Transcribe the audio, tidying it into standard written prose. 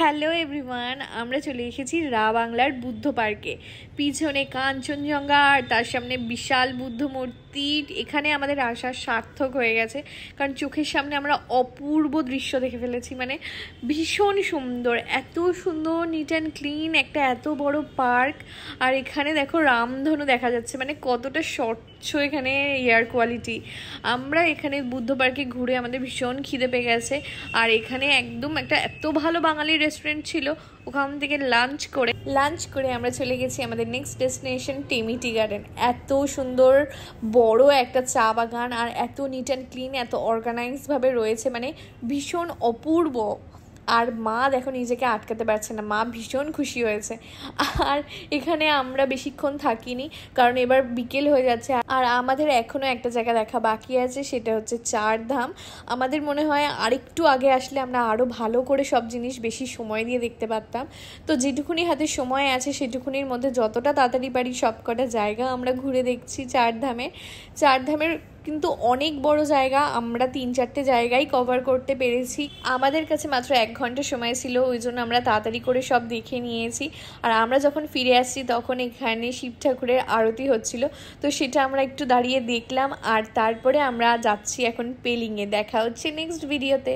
Hello everyone, আমরা চলে এসেছি রা বাংলার বুদ্ধ পার্কে। পিছনে কাঞ্চনজঙ্ঘা আর তার সামনে বিশাল বুদ্ধ মূর্তি। এখানে আমাদের আসা সার্থক হয়ে গেছে, কারণ চোখের সামনে আমরা অপূর্ব দৃশ্য দেখে ফেলেছি। মানে ভীষণ সুন্দর, এত সুন্দর, নিট অ্যান্ড ক্লিন একটা এত বড় পার্ক। আর এখানে দেখো রামধনু দেখা যাচ্ছে, মানে কতটা স্বচ্ছ এখানে এয়ার কোয়ালিটি। আমরা এখানে বুদ্ধ পার্কে ঘুরে আমাদের ভীষণ খিদে পেয়ে গেছে, আর এখানে একদম একটা এত ভালো বাঙালি রেস্টুরেন্ট ছিল, ওখান থেকে লাঞ্চ করে আমরা চলে গেছি আমাদের next destination Tammy tea garden. এত সুন্দর বড় একটা চা বাগান, আর এত নিট অ্যান্ড ক্লিন, এত অর্গানাইজভাবে রয়েছে, মানে ভীষণ অপূর্ব। আর মা দেখো নিজেকে আটকাতে পারছে না, মা ভীষণ খুশি হয়েছে। আর এখানে আমরা বেশিক্ষণ থাকিনি, কারণ এবার বিকেল হয়ে যাচ্ছে, আর আমাদের এখনও একটা জায়গা দেখা বাকি আছে, সেটা হচ্ছে চারধাম। আমাদের মনে হয় আরেকটু আগে আসলে আমরা আরও ভালো করে সব জিনিস বেশি সময় দিয়ে দেখতে পারতাম। তো যেটুকুনি হাতে সময় আছে সেটুকুনির মধ্যে যতটা তাড়াতাড়ি পারি সব কটা জায়গা আমরা ঘুরে দেখছি চারধামের কিন্তু অনেক বড় জায়গা, আমরা 3-4টে জায়গায় কভার করতে পেরেছি। আমাদের কাছে মাত্র 1 ঘন্টা সময় ছিল, ওই জন্য আমরা তাড়াতাড়ি করে সব দেখে নিয়েছি। আর আমরা যখন ফিরে আসছি তখন এখানে শিব ঠাকুরের আরতি হচ্ছিল, তো সেটা আমরা একটু দাঁড়িয়ে দেখলাম। আর তারপরে আমরা যাচ্ছি এখন পেলিংয়ে। দেখা হচ্ছে নেক্সট ভিডিওতে।